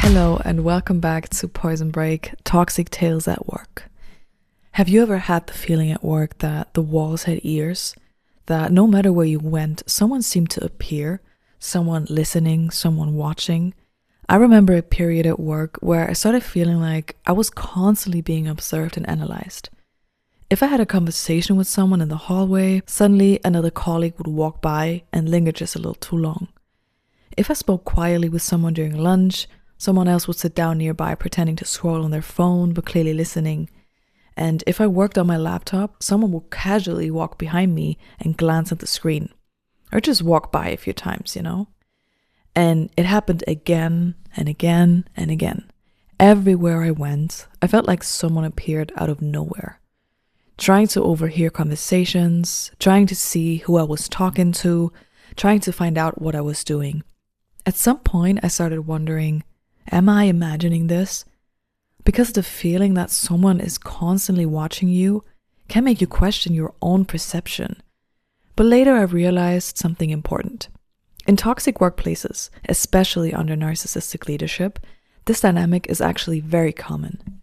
Hello and welcome back to Poison Break, Toxic Tales at Work. Have you ever had the feeling at work that the walls had ears? That no matter where you went, someone seemed to appear, someone listening, someone watching? I remember a period at work where I started feeling like I was constantly being observed and analyzed. If I had a conversation with someone in the hallway, suddenly another colleague would walk by and linger just a little too long. If I spoke quietly with someone during lunch, someone else would sit down nearby pretending to scroll on their phone but clearly listening. And if I worked on my laptop, someone would casually walk behind me and glance at the screen. Or just walk by a few times, And it happened again and again and again. Everywhere I went, I felt like someone appeared out of nowhere. Trying to overhear conversations, trying to see who I was talking to, trying to find out what I was doing. At some point, I started wondering, am I imagining this? Because the feeling that someone is constantly watching you can make you question your own perception. But later I realized something important. In toxic workplaces, especially under narcissistic leadership, this dynamic is actually very common.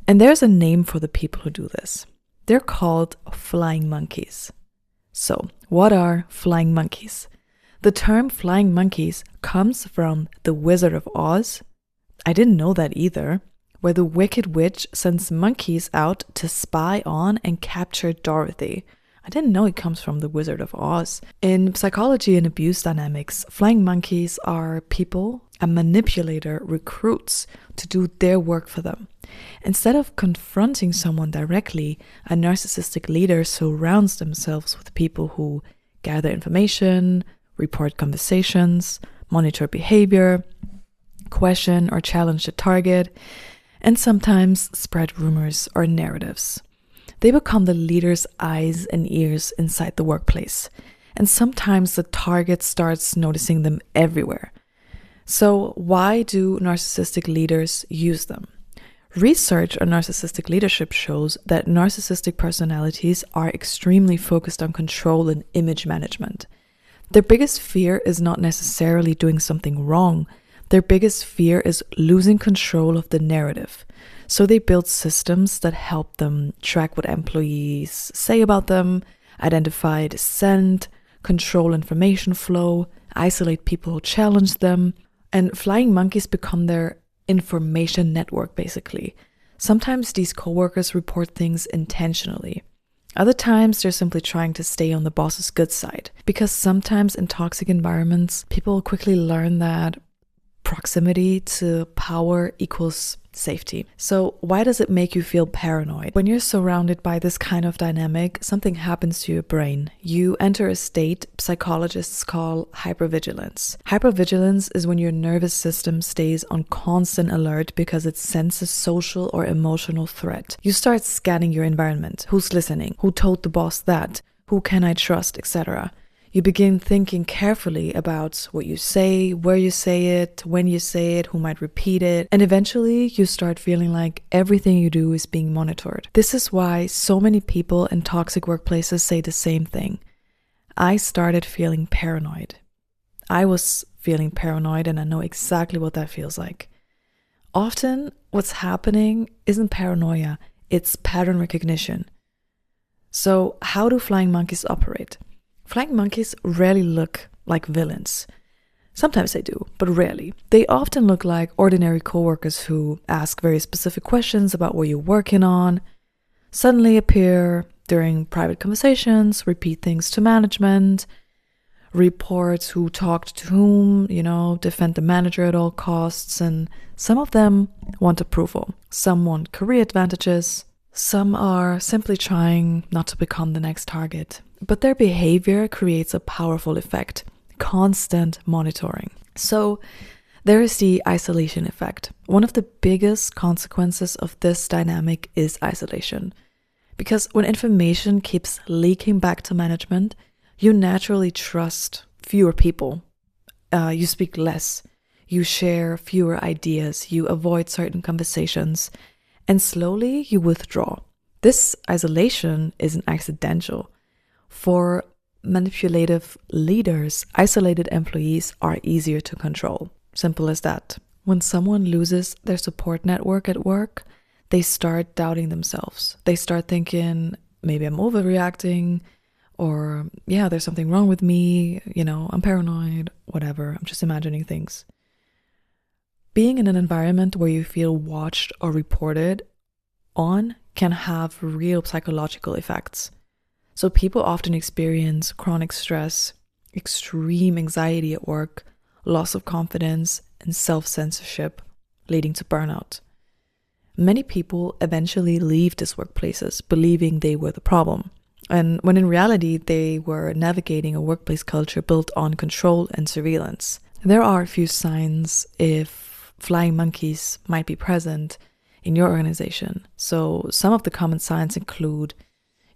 And there's a name for the people who do this. They're called flying monkeys. So, what are flying monkeys? The term flying monkeys comes from The Wizard of Oz. I didn't know that either, where the Wicked Witch sends monkeys out to spy on and capture Dorothy. I didn't know it comes from The Wizard of Oz. In psychology and abuse dynamics, flying monkeys are people a manipulator recruits to do their work for them. Instead of confronting someone directly, a narcissistic leader surrounds themselves with people who gather information, report conversations, monitor behavior, question or challenge the target, and sometimes spread rumors or narratives. They become the leader's eyes and ears inside the workplace, and sometimes the target starts noticing them everywhere. So why do narcissistic leaders use them? Research on narcissistic leadership shows that narcissistic personalities are extremely focused on control and image management. Their biggest fear is not necessarily doing something wrong. Their biggest fear is losing control of the narrative. So they build systems that help them track what employees say about them, identify dissent, control information flow, isolate people who challenge them. And flying monkeys become their information network, basically. Sometimes these coworkers report things intentionally. Other times, they're simply trying to stay on the boss's good side. Because sometimes in toxic environments, people quickly learn that proximity to power equals safety. So why does it make you feel paranoid? When you're surrounded by this kind of dynamic, something happens to your brain. You enter a state psychologists call hypervigilance. Hypervigilance is when your nervous system stays on constant alert because it senses social or emotional threat. You start scanning your environment. Who's listening? Who told the boss that? Who can I trust? Etc. You begin thinking carefully about what you say, where you say it, when you say it, who might repeat it, and eventually you start feeling like everything you do is being monitored. This is why so many people in toxic workplaces say the same thing. I started feeling paranoid. I was feeling paranoid and I know exactly what that feels like. Often what's happening isn't paranoia, it's pattern recognition. So how do flying monkeys operate? Flying monkeys rarely look like villains. Sometimes they do, but rarely. They often look like ordinary coworkers who ask very specific questions about what you're working on, suddenly appear during private conversations, repeat things to management, report who talked to whom, defend the manager at all costs, and some of them want approval. Some want career advantages. Some are simply trying not to become the next target. But their behavior creates a powerful effect, constant monitoring. So there is the isolation effect. One of the biggest consequences of this dynamic is isolation. Because when information keeps leaking back to management, you naturally trust fewer people. You speak less. You share fewer ideas. You avoid certain conversations. And slowly you withdraw. This isolation isn't accidental. For manipulative leaders, isolated employees are easier to control. Simple as that. When someone loses their support network at work, they start doubting themselves. They start thinking, maybe I'm overreacting, or yeah, there's something wrong with me, I'm paranoid, whatever. I'm just imagining things. Being in an environment where you feel watched or reported on can have real psychological effects. So people often experience chronic stress, extreme anxiety at work, loss of confidence, and self-censorship, leading to burnout. Many people eventually leave these workplaces believing they were the problem, and when in reality they were navigating a workplace culture built on control and surveillance. There are a few signs if flying monkeys might be present in your organization. So some of the common signs include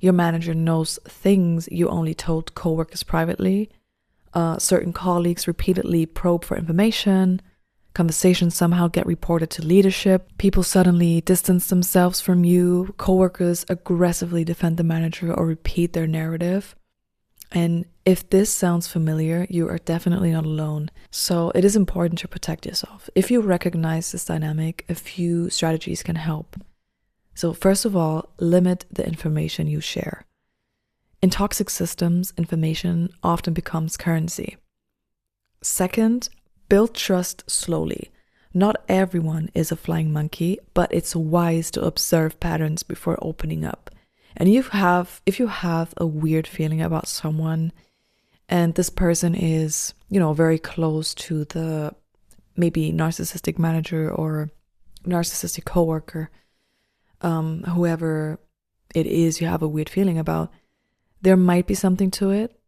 your manager knows things you only told coworkers privately, certain colleagues repeatedly probe for information, conversations somehow get reported to leadership, people suddenly distance themselves from you, coworkers aggressively defend the manager or repeat their narrative. And if this sounds familiar, you are definitely not alone. So it is important to protect yourself. If you recognize this dynamic, a few strategies can help. So first of all, limit the information you share. In toxic systems, information often becomes currency. Second, build trust slowly. Not everyone is a flying monkey, but it's wise to observe patterns before opening up. And if you have a weird feeling about someone, and this person is, very close to the maybe narcissistic manager or narcissistic coworker, whoever it is you have a weird feeling about, there might be something to it.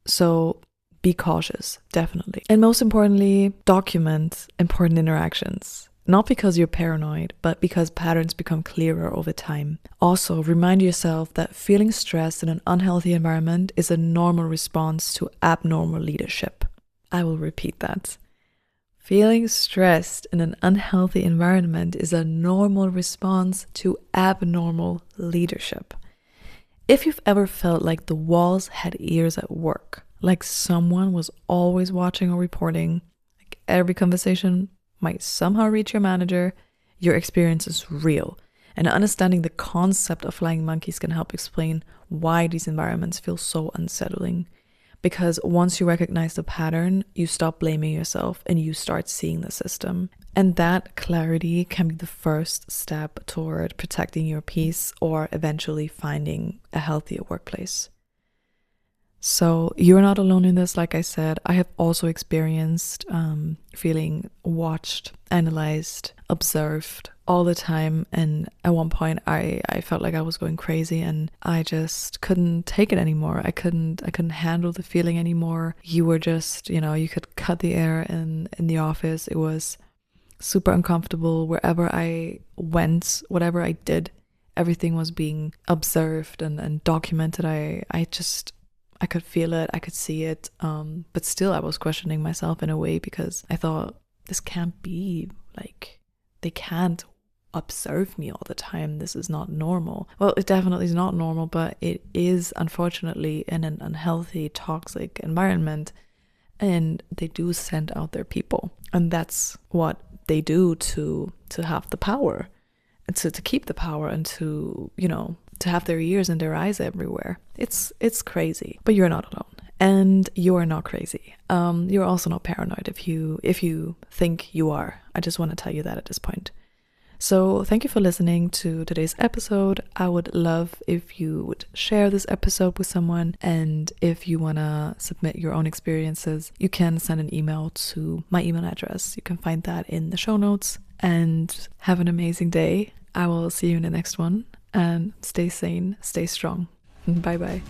So be cautious, definitely. And most importantly, document important interactions. Not because you're paranoid, but because patterns become clearer over time. Also, remind yourself that feeling stressed in an unhealthy environment is a normal response to abnormal leadership. I will repeat that. Feeling stressed in an unhealthy environment is a normal response to abnormal leadership. If you've ever felt like the walls had ears at work, like someone was always watching or reporting, like every conversation might somehow reach your manager, your experience is real. And understanding the concept of flying monkeys can help explain why these environments feel so unsettling. Because once you recognize the pattern, you stop blaming yourself and you start seeing the system. And that clarity can be the first step toward protecting your peace or eventually finding a healthier workplace. So you're not alone in this. Like I said, I have also experienced feeling watched, analyzed, observed all the time. And at one point I felt like I was going crazy and I just couldn't take it anymore. I couldn't handle the feeling anymore. You were just, you could cut the air in the office. It was super uncomfortable. Wherever I went, whatever I did, everything was being observed and documented. I could feel it, I could see it, but still I was questioning myself in a way because I thought, this can't be, like, they can't observe me all the time. This is not normal. Well, it definitely is not normal, but it is unfortunately in an unhealthy, toxic environment, and they do send out their people. And that's what they do to have the power, and to keep the power, and to have their ears and their eyes everywhere. It's crazy, but you're not alone, and you are not crazy. You're also not paranoid if you think you are. I just want to tell you that at this point. So thank you for listening to today's episode. I would love if you would share this episode with someone, and if you want to submit your own experiences, you can send an email to my email address. You can find that in the show notes. And have an amazing day. I will see you in the next one. And stay sane, stay strong. Bye bye.